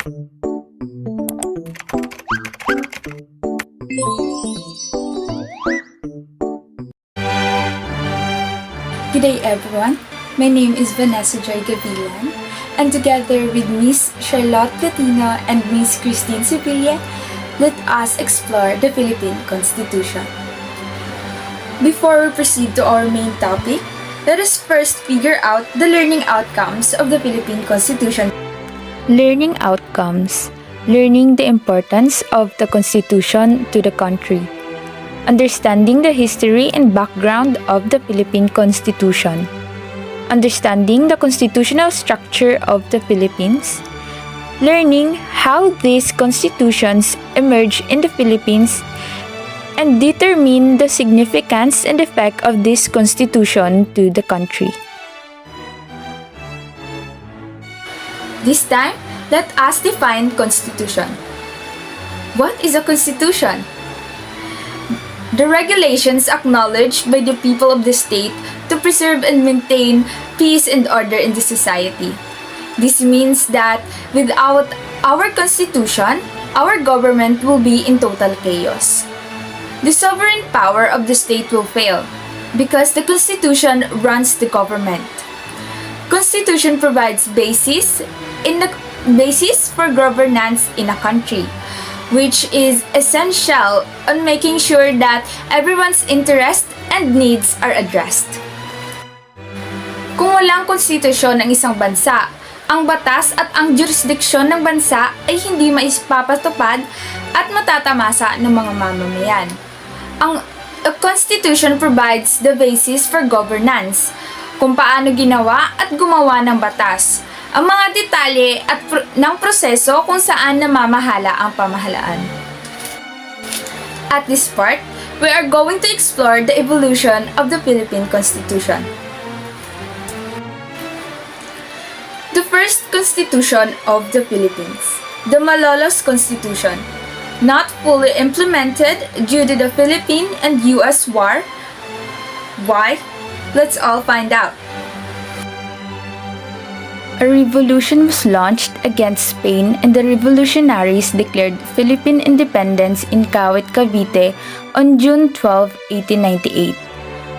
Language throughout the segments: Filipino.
Good day everyone, my name is Vanessa Joy Gavilan, and together with Miss Charlotte Platino and Miss Christine Seville, let us explore the Philippine Constitution. Before we proceed to our main topic, let us first figure out the learning outcomes of the Philippine Constitution. Learning outcomes. Learning the importance of the Constitution to the country. Understanding the history and background of the Philippine Constitution. Understanding the constitutional structure of the Philippines. Learning how these constitutions emerge in the Philippines and determine the significance and effect of this constitution to the country. This time, let us define constitution. What is a constitution? The regulations acknowledged by the people of the state to preserve and maintain peace and order in the society. This means that without our constitution, our government will be in total chaos. The sovereign power of the state will fail because the constitution runs the government. Constitution provides basis for governance in a country, which is essential on making sure that everyone's interests and needs are addressed. Kung walang konstitusyon ng isang bansa, ang batas at ang jurisdiksyon ng bansa ay hindi maipapatupad at matatamasa ng mga mamamayan. A constitution provides the basis for governance, kung paano ginawa at gumawa ng batas, ang mga detalye at ng proseso kung saan namamahala ang pamahalaan. At this part, we are going to explore the evolution of the Philippine Constitution. The first Constitution of the Philippines, the Malolos Constitution, not fully implemented due to the Philippine and U.S. War. Why? Let's all find out. A revolution was launched against Spain and the revolutionaries declared Philippine independence in Kawit, Cavite on June 12, 1898.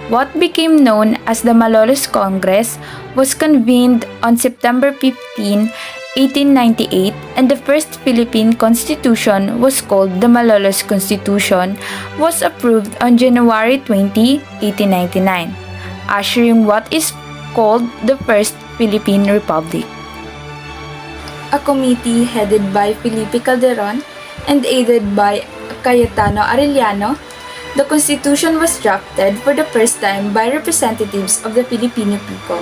What became known as the Malolos Congress was convened on September 15, 1898, and the first Philippine Constitution was called the Malolos Constitution, was approved on January 20, 1899, ushering what is called the First Philippine Republic. A committee headed by Felipe Calderon and aided by Cayetano Arellano, the Constitution was drafted for the first time by representatives of the Filipino people,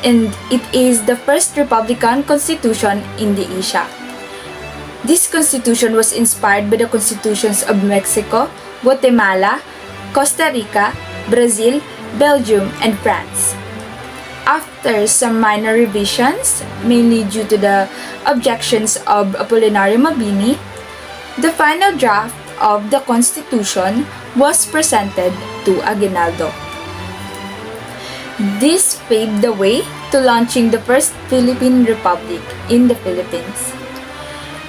and it is the first Republican Constitution in the Asia. This Constitution was inspired by the constitutions of Mexico, Guatemala, Costa Rica, Brazil, Belgium, and France. After some minor revisions, mainly due to the objections of Apolinario Mabini, the final draft of the Constitution was presented to Aguinaldo. This paved the way to launching the first Philippine Republic in the Philippines.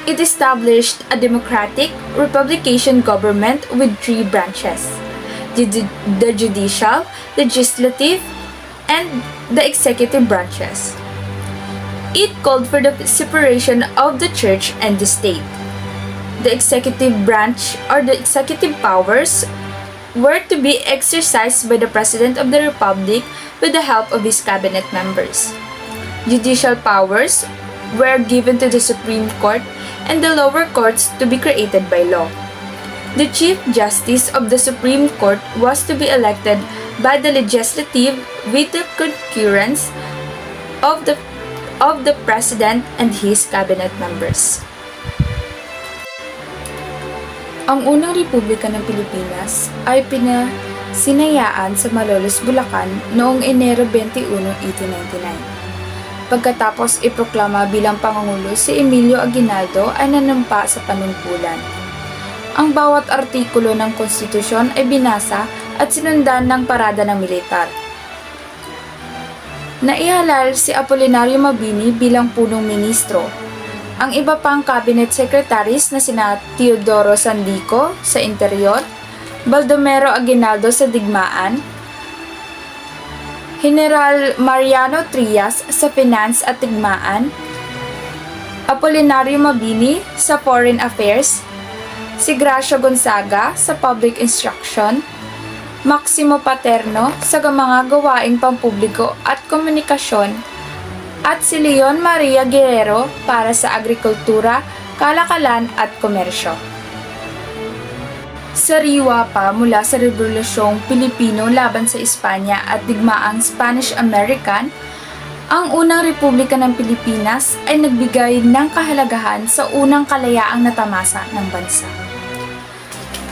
It established a democratic republican government with three branches: the judicial, legislative, and the executive branches. It called for the separation of the church and the state. The executive branch or the executive powers were to be exercised by the President of the Republic with the help of his cabinet members. Judicial powers were given to the Supreme Court and the lower courts to be created by law. The Chief Justice of the Supreme Court was to be elected by the legislative with the concurrence of the President and his cabinet members. Ang unang republika ng Pilipinas ay pinasinayaan sa Malolos, Bulacan noong Enero 21, 1899. Pagkatapos iproklama bilang Pangulo si Emilio Aguinaldo ay nanumpa sa panungkulan. Ang bawat artikulo ng konstitusyon ay binasa at sinundan ng parada ng militar. Naihalal si Apolinario Mabini bilang punong ministro. Ang iba pang cabinet secretaries na sina Teodoro Sandico sa Interior, Baldomero Aguinaldo sa Digmaan, General Mariano Trias sa Finance at Digmaan, Apolinario Mabini sa Foreign Affairs, si Gracio Gonzaga sa Public Instruction, Maximo Paterno sa mga gawaing pampubliko at komunikasyon, at si Leon Maria Guerrero para sa agrikultura, kalakalan at komersyo. Sariwa pa mula sa Rebolusyong Pilipino laban sa Espanya at digmaang Spanish-American, ang unang Republika ng Pilipinas ay nagbigay ng kahalagahan sa unang kalayaang natamasa ng bansa.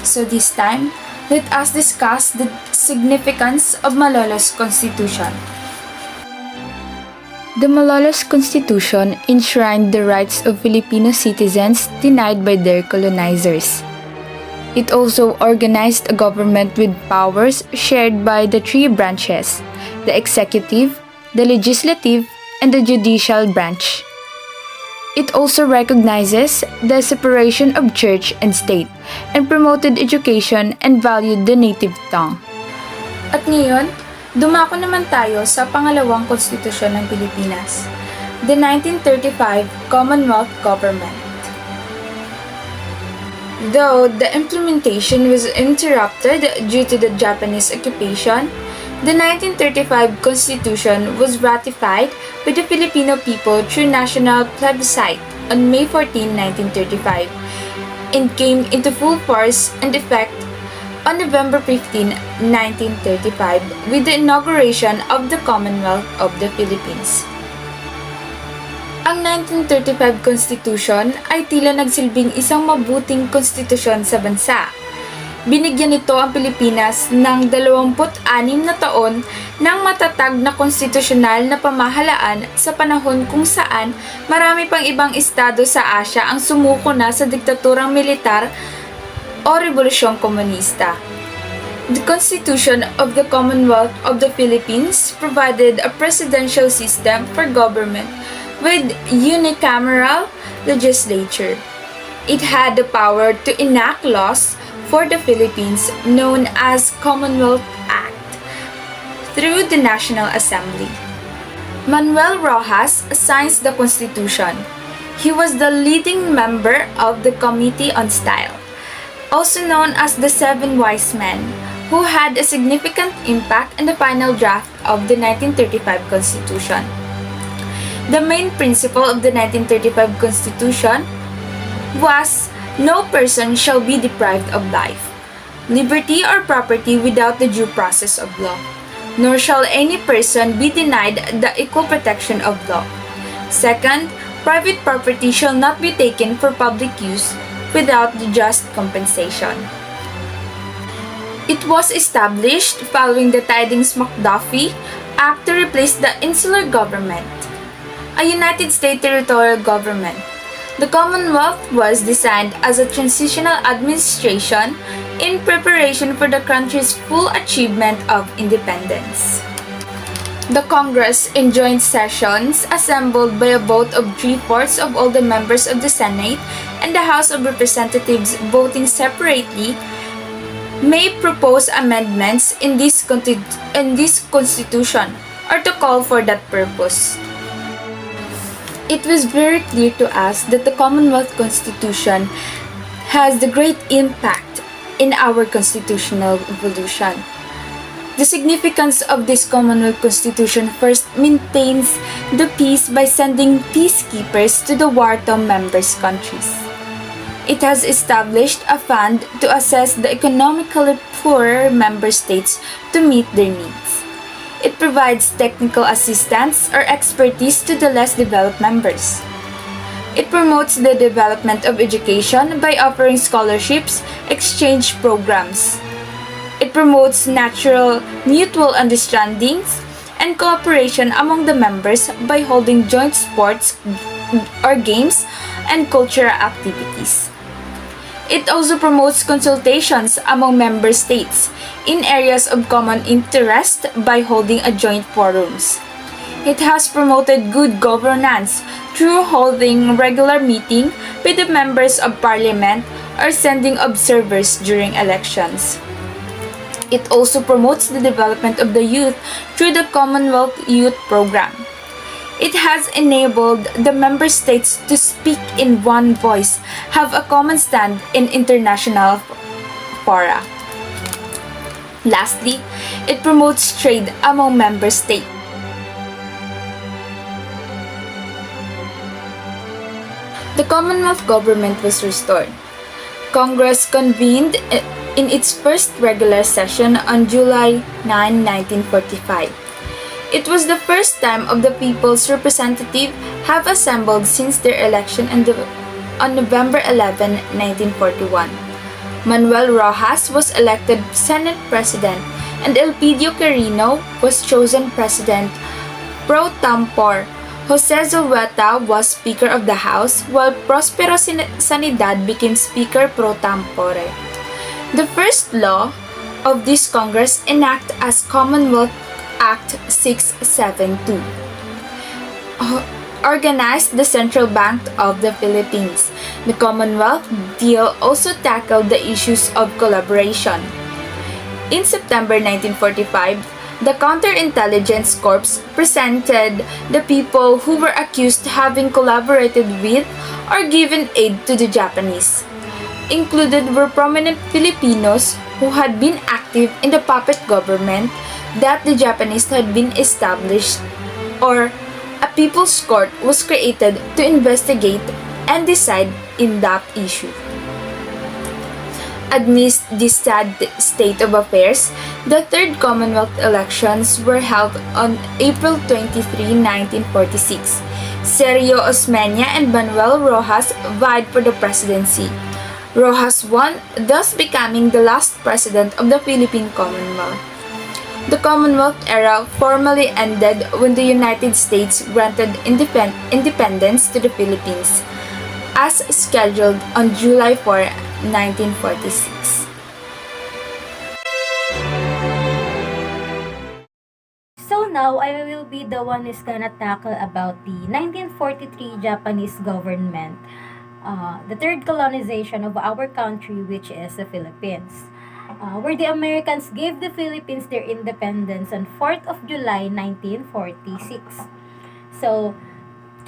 So this time, let us discuss the significance of Malolos Constitution. The Malolos Constitution enshrined the rights of Filipino citizens denied by their colonizers. It also organized a government with powers shared by the three branches: the executive, the legislative, and the judicial branch. It also recognizes the separation of church and state and promoted education and valued the native tongue. At ngayon, dumako naman tayo sa pangalawang konstitusyon ng Pilipinas, the 1935 Commonwealth Government. Though the implementation was interrupted due to the Japanese occupation, the 1935 Constitution was ratified by the Filipino people through national plebiscite on May 14, 1935, and came into full force and effect on November 15, 1935, with the inauguration of the Commonwealth of the Philippines. Ang 1935 Constitution ay tila nagsilbing isang mabuting konstitusyon sa bansa. Binigyan nito ang Pilipinas ng 26 na taon ng matatag na konstitusyonal na pamahalaan sa panahon kung saan marami pang ibang estado sa Asya ang sumuko na sa diktaturang militar o rebolusyong komunista. The Constitution of the Commonwealth of the Philippines provided a presidential system for government with unicameral legislature. It had the power to enact laws for the Philippines known as Commonwealth Act through the National Assembly. Manuel Rojas signs the Constitution. He was the leading member of the Committee on Style, also known as the Seven Wise Men, who had a significant impact in the final draft of the 1935 Constitution. The main principle of the 1935 Constitution was no person shall be deprived of life, liberty or property without the due process of law, nor shall any person be denied the equal protection of law. Second, private property shall not be taken for public use without the just compensation. It was established following the Tidings-McDuffie Act to replace the insular government, a United States territorial government. The Commonwealth was designed as a transitional administration in preparation for the country's full achievement of independence. The Congress in joint sessions, assembled by a vote of 3/4 of all the members of the Senate and the House of Representatives voting separately, may propose amendments in this Constitution or to call for that purpose. It was very clear to us that the Commonwealth Constitution has the great impact in our constitutional evolution. The significance of this Commonwealth Constitution first maintains the peace by sending peacekeepers to the war-torn members' countries. It has established a fund to assess the economically poorer member states to meet their needs. It provides technical assistance or expertise to the less developed members. It promotes the development of education by offering scholarships, exchange programs. It promotes natural mutual understandings and cooperation among the members by holding joint sports or games and cultural activities. It also promotes consultations among member states in areas of common interest by holding a joint forums. It has promoted good governance through holding regular meetings with the members of parliament or sending observers during elections. It also promotes the development of the youth through the Commonwealth Youth Program. It has enabled the member states to speak in one voice, have a common stand in international fora. Lastly, it promotes trade among member states. The Commonwealth government was restored. Congress convened in its first regular session on July 9, 1945. It was the first time of the people's representative have assembled since their election on November 11, 1941. Manuel Rojas was elected Senate President and Elpidio Quirino was chosen President pro tempore. Jose Zulueta was Speaker of the House, while Prospero Sanidad became Speaker pro tempore. The first law of this Congress enacted as Commonwealth Act 672 organized the Central Bank of the Philippines. The Commonwealth deal also tackled the issues of collaboration. In September 1945, the Counterintelligence Corps presented the people who were accused having collaborated with or given aid to the Japanese. Included were prominent Filipinos who had been active in the puppet government that the Japanese had been established, or a people's court was created to investigate and decide in that issue. Amidst this sad state of affairs, the third Commonwealth elections were held on April 23, 1946. Sergio Osmeña and Manuel Rojas vied for the presidency. Rojas won, thus becoming the last president of the Philippine Commonwealth. The Commonwealth era formally ended when the United States granted independence to the Philippines, as scheduled on July 4, 1946. So now, I will be the one who's gonna tackle about the 1943 Japanese government, the third colonization of our country, which is the Philippines, where the Americans gave the Philippines their independence on 4th of July, 1946. So,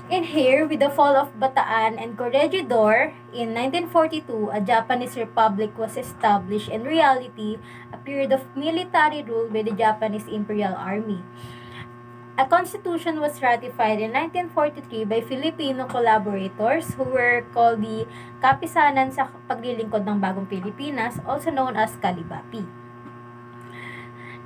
in here, with the fall of Bataan and Corregidor, in 1942, a Japanese republic was established. In reality, a period of military rule by the Japanese Imperial Army. A constitution was ratified in 1943 by Filipino collaborators who were called the Kapisanan sa Paglilingkod ng Bagong Pilipinas, also known as Kalibapi.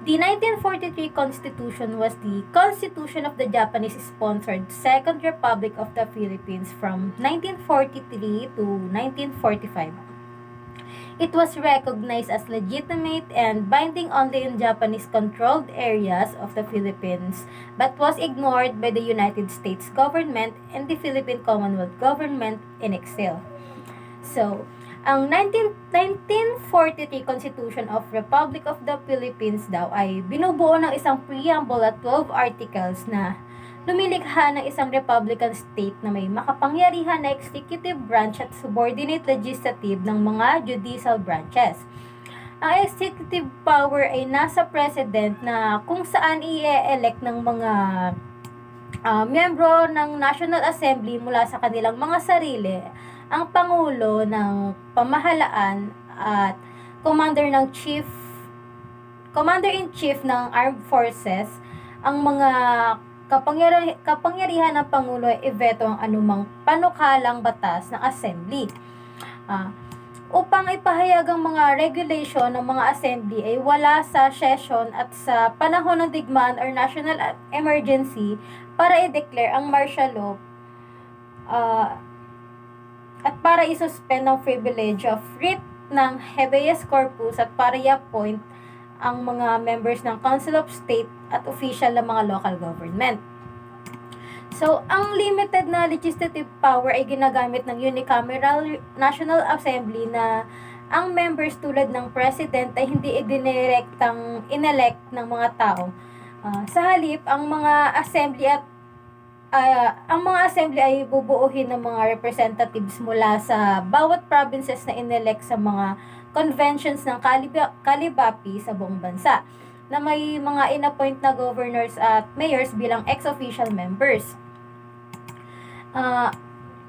The 1943 Constitution was the Constitution of the Japanese-sponsored Second Republic of the Philippines from 1943 to 1945. It was recognized as legitimate and binding only in Japanese-controlled areas of the Philippines, but was ignored by the United States government and the Philippine Commonwealth government in exile. So, ang 1943 Constitution of Republic of the Philippines daw ay binubuo ng isang preamble at 12 articles na lumilikha ng isang republican state na may makapangyarihan na executive branch at subordinate legislative ng mga judicial branches. Ang executive power ay nasa president na kung saan i-elect ng mga miyembro ng National Assembly mula sa kanilang mga sarili, ang Pangulo ng Pamahalaan at Commander-in-Chief ng Armed Forces. Ang mga kapangyarihan ng Pangulo ay iveto ang anumang panukalang batas ng Assembly. Upang ipahayag ang mga regulation ng mga Assembly ay wala sa session at sa panahon ng digmaan or national emergency para i-declare ang martial law at para isuspend ang privilege of writ ng habeas corpus at para i-appoint ang mga members ng Council of State at official ng mga local government. So, ang limited na legislative power ay ginagamit ng unicameral National Assembly na ang members tulad ng President ay hindi inelect ng mga tao, Sa halip, ang mga assembly ay bubuuhin ng mga representatives mula sa bawat provinces na inelect sa mga conventions ng Kalibapi sa buong bansa, na may mga inappoint na governors at mayors bilang ex-official members.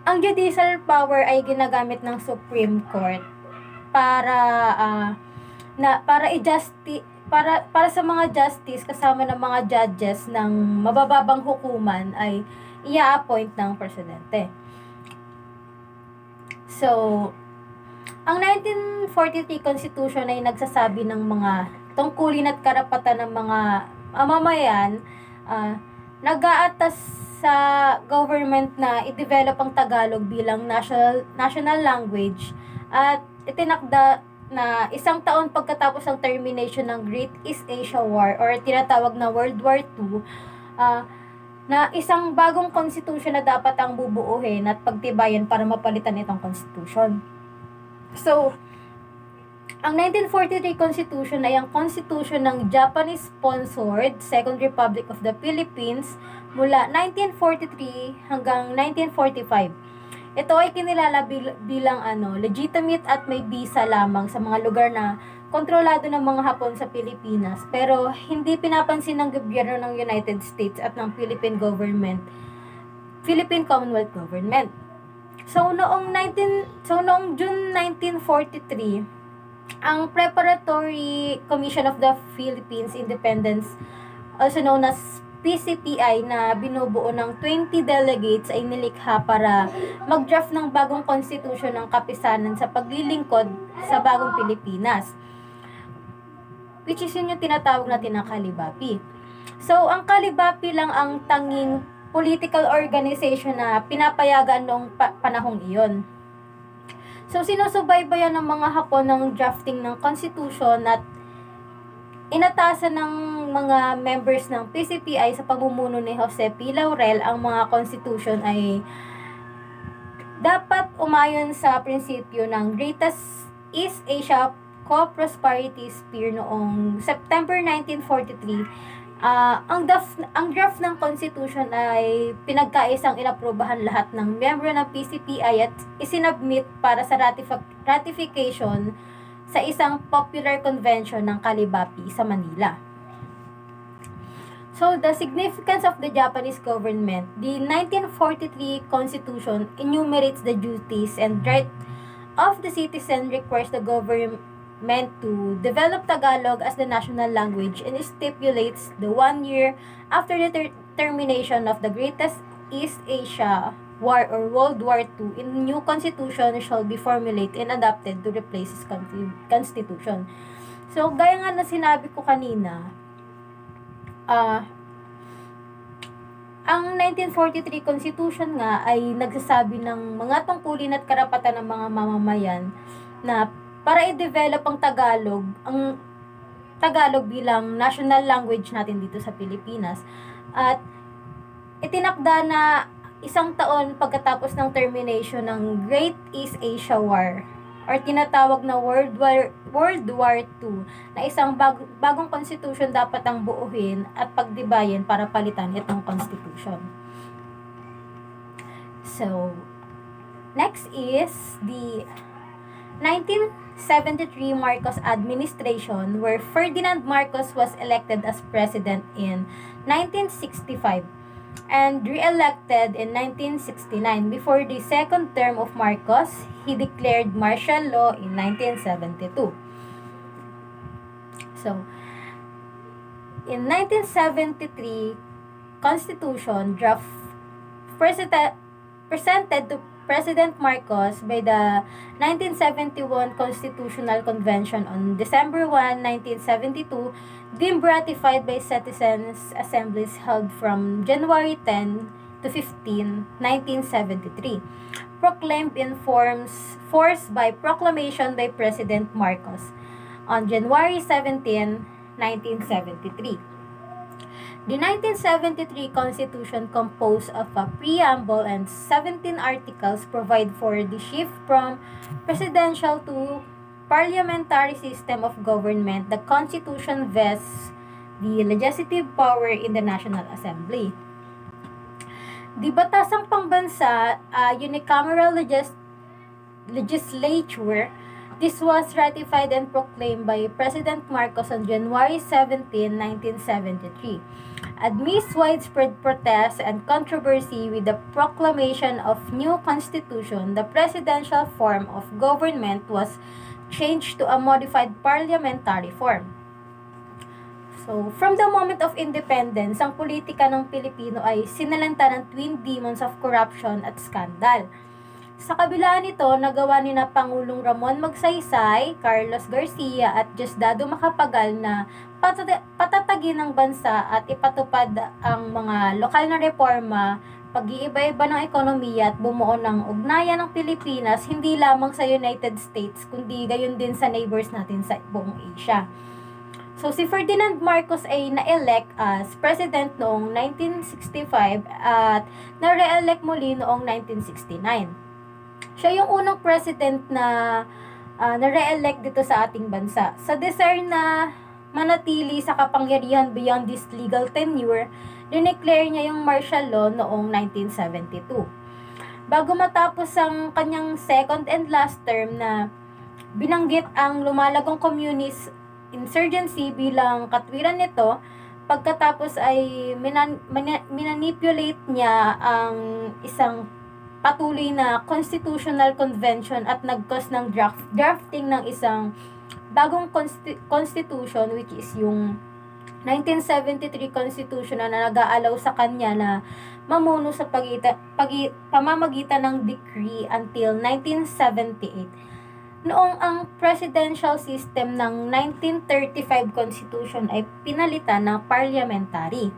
Ang judicial power ay ginagamit ng Supreme Court para para sa mga justice kasama ng mga judges ng mabababang hukuman ay i-appoint ng presidente. So, ang 1943 Constitution ay nagsasabi ng mga tungkulin at karapatan ng mga mamamayan, nag-aatas sa government na i-develop ang Tagalog bilang national language, at itinakda na isang taon pagkatapos ng termination ng Great East Asia War or tinatawag na World War II, na isang bagong constitution na dapat ang bubuuhin at pagtibayan para mapalitan itong constitution. So, ang 1943 Constitution ay ang constitution ng Japanese-sponsored Second Republic of the Philippines mula 1943 hanggang 1945. Ito ay kinilala bilang legitimate at may visa lamang sa mga lugar na kontrolado ng mga Hapon sa Pilipinas, pero hindi pinapansin ng gobyerno ng United States at ng Philippine Commonwealth Government. So noong June 1943, ang Preparatory Commission of the Philippines Independence, also known as PCPI, na binubuo ng 20 delegates ay nilikha para mag-draft ng bagong constitution ng kapisanan sa paglilingkod sa bagong Pilipinas, which is yun yung tinatawag natin na Kalibapi. So, ang Kalibapi lang ang tanging political organization na pinapayagan noong panahong iyon. So, sinusubaybayan ng mga Hapon ng drafting ng constitution at inatasan ng mga members ng PCPI sa pamumuno ni Jose P. Laurel ang mga constitution ay dapat umayon sa prinsipyo ng Greatest East Asia Co-Prosperity Sphere noong September 1943. Ang draft ng constitution ay pinagkaisang inaprubahan lahat ng miyembro ng PCPI at isinubmit para sa ratification sa isang popular convention ng Kalibapi sa Manila. So, the significance of the Japanese government, the 1943 Constitution enumerates the duties and rights of the citizen, requires the government to develop Tagalog as the national language, and stipulates the 1 year after the termination of the Greatest East Asia War or World War II, a new constitution shall be formulated and adopted to replace his constitution. So, gaya nga na sinabi ko kanina, ang 1943 Constitution nga ay nagsasabi ng mga tungkulin at karapatan ng mga mamamayan na para i-develop ang Tagalog bilang national language natin dito sa Pilipinas. At itinakda na isang taon pagkatapos ng termination ng Great East Asia War or tinatawag na World War II, na isang bagong constitution dapat ang buuhin at pagdibayin para palitan itong constitution. So, next is the 1973 Marcos administration, where Ferdinand Marcos was elected as president in 1965 and re-elected in 1969. Before the second term of Marcos, he declared martial law in 1972. So, in 1973 Constitution draft presented to President Marcos by the 1971 Constitutional Convention on December 1, 1972, deemed ratified by citizens' assemblies held from January 10 to 15, 1973, proclaimed in force by proclamation by President Marcos on January 17, 1973. The 1973 Constitution, composed of a preamble and 17 articles, provide for the shift from presidential to parliamentary system of government. The Constitution vests the legislative power in the National Assembly. Di batasang pambansa, unicameral legislature, this was ratified and proclaimed by President Marcos on January 17, 1973. Amidst widespread protests and controversy with the proclamation of new constitution, the presidential form of government was changed to a modified parliamentary form. So, from the moment of independence, ang politika ng Pilipino ay sinalanta ng twin demons of corruption at scandal. Sa kabila nito, nagawa ni na Pangulong Ramon Magsaysay, Carlos Garcia at Diosdado Macapagal na patatagin ng bansa at ipatupad ang mga lokal na reforma, pag-iiba-iba ng ekonomiya at bumuo ng ugnayan ng Pilipinas hindi lamang sa United States kundi gayon din sa neighbors natin sa buong Asia. So si Ferdinand Marcos ay na-elect as president noong 1965 at na-re-elect muli noong 1969. Siya yung unang president na na-re-elect dito sa ating bansa. Sa desire na manatili sa kapangyarihan beyond this legal tenure, dineclare niya yung martial law noong 1972. Bago matapos ang kanyang second and last term na binanggit ang lumalagong communist insurgency bilang katwiran nito, pagkatapos ay manipulate niya ang isang patuloy na constitutional convention at nag-cause ng drafting ng isang bagong constitution which is yung 1973 constitution na nag-aalaw sa kanya na mamuno sa pamamagitan ng decree until 1978. Noong ang presidential system ng 1935 constitution ay pinalitan ng parliamentary.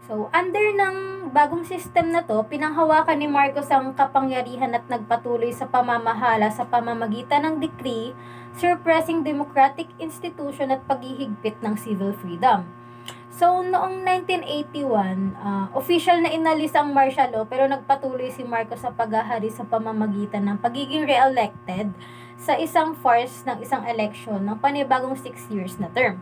So, under ng bagong system na to, pinanghawakan ni Marcos ang kapangyarihan at nagpatuloy sa pamamahala sa pamamagitan ng decree, suppressing democratic institution at paghihigpit ng civil freedom. So, noong 1981, official na inalis ang martial law pero nagpatuloy si Marcos sa paghahari sa pamamagitan ng pagiging re-elected sa isang farce ng isang election ng panibagong 6 years na term.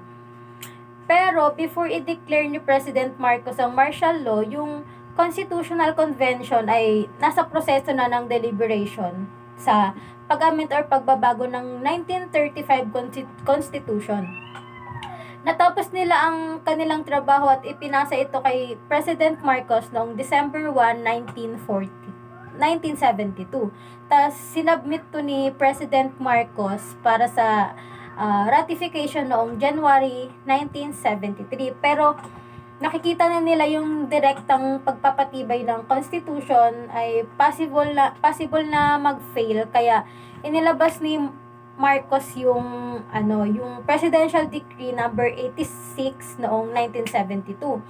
Pero before i-declare ni President Marcos ang martial law, yung Constitutional Convention ay nasa proseso na ng deliberation sa pag-amend or pagbabago ng 1935 Constitution. Natapos nila ang kanilang trabaho at ipinasa ito kay President Marcos noong December 1, 1972. Tapos sinubmit to ni President Marcos para sa ratification noong January 1973. Pero nakikita na nila yung direktang pagpapatibay ng Constitution ay possible na mag-fail, kaya inilabas ni Marcos yung Presidential Decree number 86 noong 1972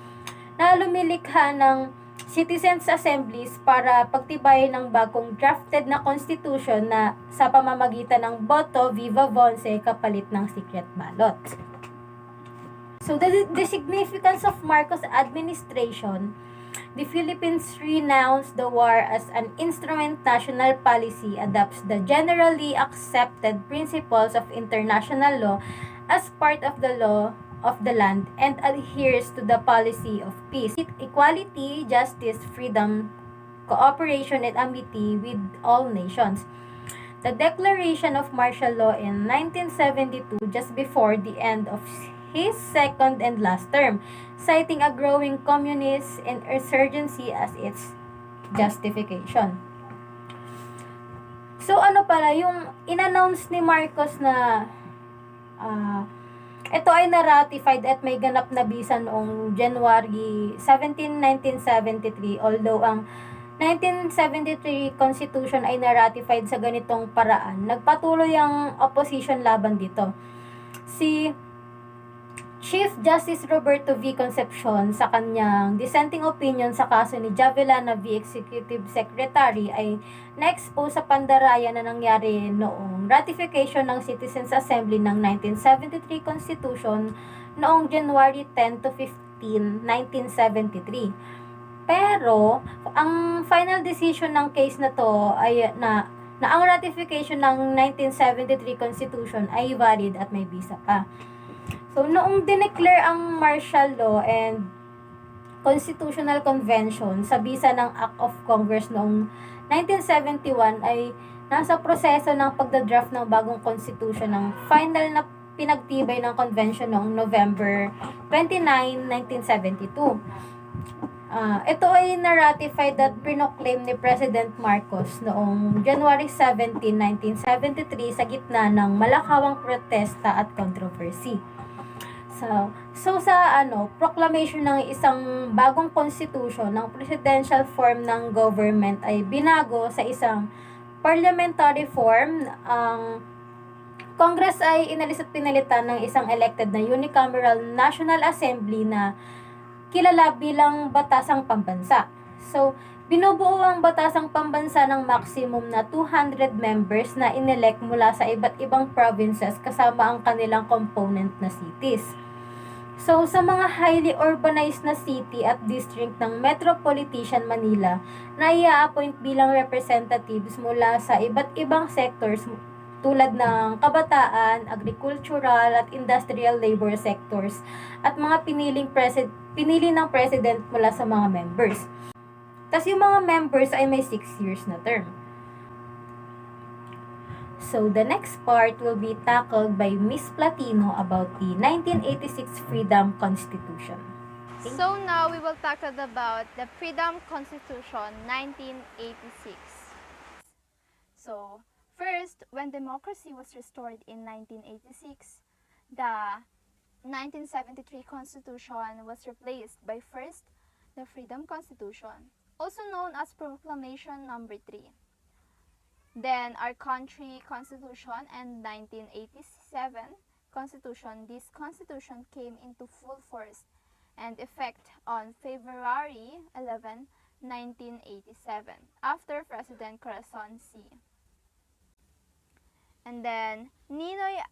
na lumilikha ng Citizens Assemblies para pagtibayin ng bagong drafted na constitution na sa pamamagitan ng boto viva voce kapalit ng secret ballot. So the significance of Marcos administration, the Philippines renounced the war as an instrument national policy, adopts the generally accepted principles of international law as part of the law of the land, and adheres to the policy of peace, equality, justice, freedom, cooperation, and amity with all nations. The declaration of martial law in 1972, just before the end of his second and last term, citing a growing communist insurgency as its justification. So ano pala, yung in-announce ni Marcos na ito ay na-ratified at may ganap na bisa noong January 17, 1973, although ang 1973 Constitution ay na-ratified sa ganitong paraan. Nagpatuloy ang opposition laban dito. Si Chief Justice Roberto V. Concepcion sa kanyang dissenting opinion sa kaso ni Gavilan na V. Executive Secretary ay na-expose sa pandaraya na nangyari noong ratification ng Citizens Assembly ng 1973 Constitution noong January 10 to 15, 1973. Pero, ang final decision ng case na to ay na ang ratification ng 1973 Constitution ay valid at may bisa pa. So, noong dineclare ang martial law and Constitutional Convention sa bisa ng Act of Congress noong 1971 ay nasa proseso ng pagdadraft ng bagong constitution ng final na pinagtibay ng convention noong November 29, 1972. Ito ay na-ratified at pinoclaim ni President Marcos noong January 17, 1973 sa gitna ng malakawang protesta at controversy. So sa proclamation ng isang bagong constitution ng presidential form ng government ay binago sa isang parliamentary form. Ang Congress ay inalis at pinalitan ng isang elected na unicameral National Assembly na kilala bilang Batasang Pambansa. So, binubuo ang Batasang Pambansa ng maximum na 200 members na inelect mula sa iba't ibang provinces kasama ang kanilang component na cities. So, sa mga highly urbanized na city at district ng Metropolitan Manila na i-appoint bilang representatives mula sa iba't ibang sectors tulad ng kabataan, agricultural at industrial labor sectors at mga pinili ng president mula sa mga members. Tapos yung mga members ay may 6 years na term. So, the next part will be tackled by Miss Platino about the 1986 Freedom Constitution. So now we will talk about the Freedom Constitution 1986. So, first, when democracy was restored in 1986, the 1973 Constitution was replaced by first, the Freedom Constitution, also known as Proclamation Number 3. Then our country constitution and 1987 constitution. This constitution came into full force and effect on February 11, 1987 after President Corazon C. And then Ninoy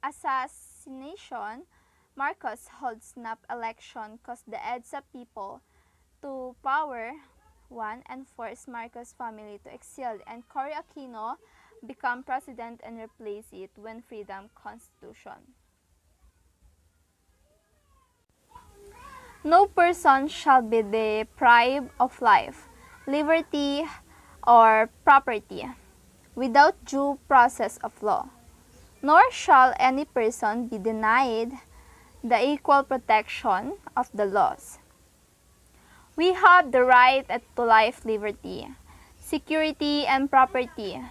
assassination, Marcos holds snap election caused the EDSA people to power one and forced Marcos family to exile, and Cory Aquino become president and replace it when Freedom Constitution. No person shall be deprived of life, liberty, or property without due process of law, nor shall any person be denied the equal protection of the laws. We have the right to life, liberty, security, and property.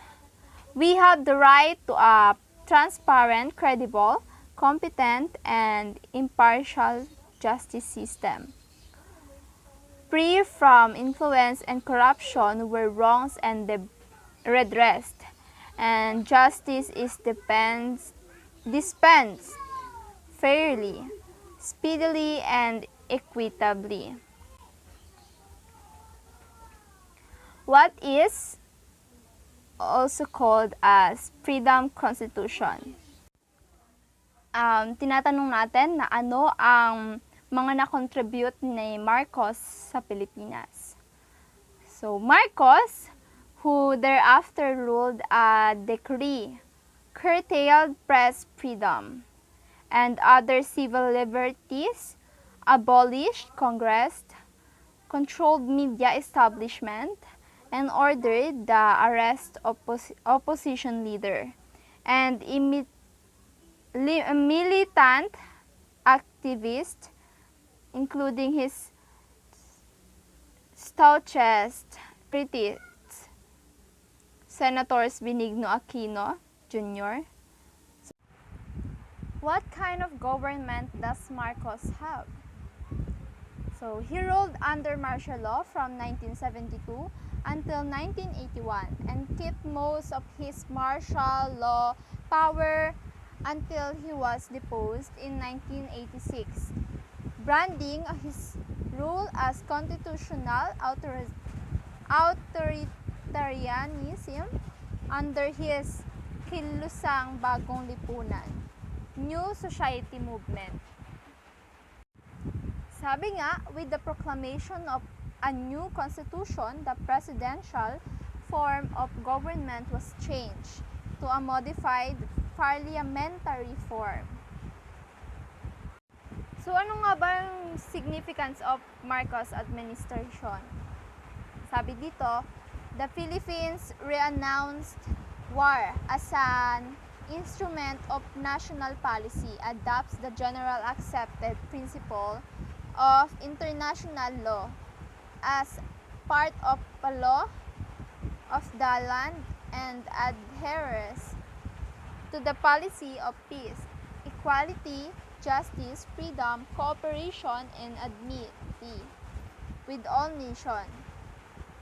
We have the right to a transparent, credible, competent, and impartial justice system, free from influence and corruption where wrongs and redressed, and justice is dispensed fairly, speedily, and equitably. What is also called as Freedom Constitution? Tinatanong natin na ano ang mga na-contribute ni Marcos sa Pilipinas. So, Marcos, who thereafter ruled a decree, curtailed press freedom and other civil liberties, abolished Congress, controlled media establishment, and ordered the arrest of opposition leader and militant activist, including his stoutest critics, Senators Benigno Aquino Jr. What kind of government does Marcos have? So, he ruled under martial law from 1972 until 1981 and kept most of his martial law power until he was deposed in 1986, branding his rule as constitutional authoritarianism under his kilusang bagong lipunan, New Society Movement. Sabi nga, with the proclamation of a new constitution, the presidential form of government was changed to a modified parliamentary form. So ano nga ba yung significance of Marcos administration? Sabi dito, the Philippines re-announced war as an instrument of national policy, adopts the general accepted principle of international law as part of a law of the land, and adheres to the policy of peace, equality, justice, freedom, cooperation, and amity with all nations.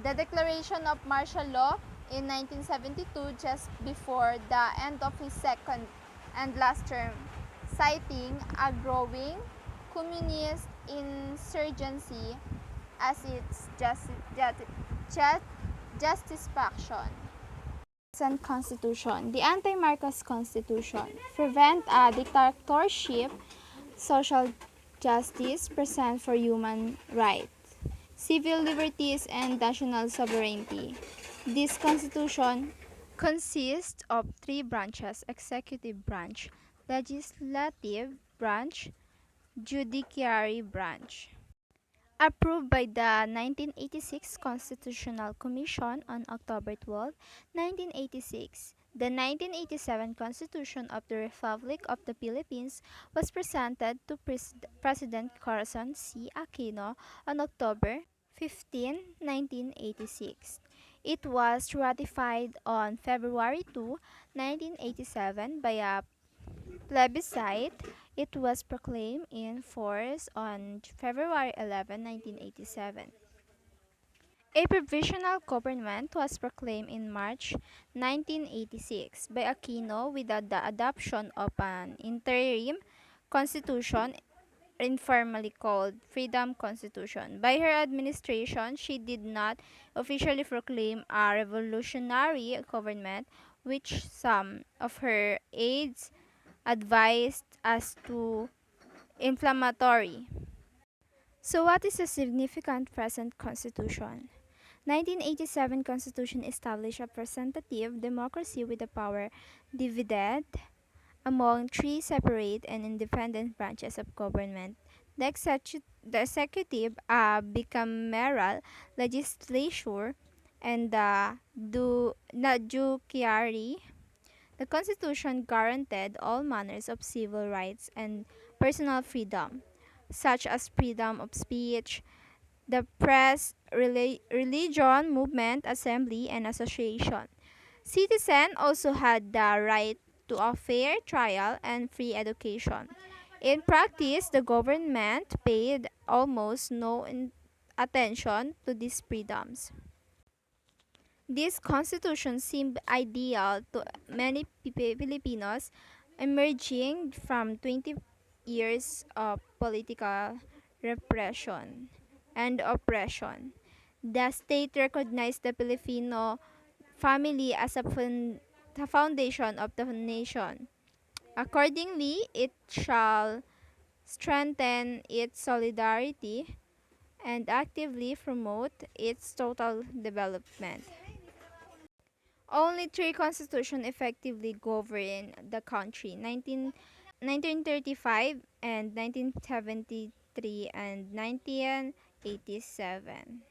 The declaration of martial law in 1972, just before the end of his second and last term, citing a growing communist insurgency as its justification. Constitution. The anti-Marcos Constitution prevent a dictatorship, social justice, present for human rights, civil liberties, and national sovereignty. This constitution consists of three branches: executive branch, legislative branch, judiciary branch. Approved by the 1986 Constitutional Commission on October 12, 1986, the 1987 Constitution of the Republic of the Philippines was presented to President Corazon C. Aquino on October 15, 1986. It was ratified on February 2, 1987 by a plebiscite. It was proclaimed in force on February 11, 1987. A provisional government was proclaimed in March 1986 by Aquino without the adoption of an interim constitution informally called Freedom Constitution. By her administration, she did not officially proclaim a revolutionary government, which some of her aides advised as too inflammatory. So what is the significant present constitution? 1987 Constitution established a representative democracy with the power divided among three separate and independent branches of government. The executive, a bicameral legislature, and the judiciary. The Constitution guaranteed all manners of civil rights and personal freedom, such as freedom of speech, the press, religion, movement, assembly, and association. Citizens also had the right to a fair trial and free education. In practice, the government paid almost no attention to these freedoms. This constitution seemed ideal to many Filipinos emerging from 20 years of political repression and oppression. The state recognized the Filipino family as the foundation of the nation. Accordingly, it shall strengthen its solidarity and actively promote its total development. Only three constitutions effectively govern the country: 1935 and 1973 and 1987.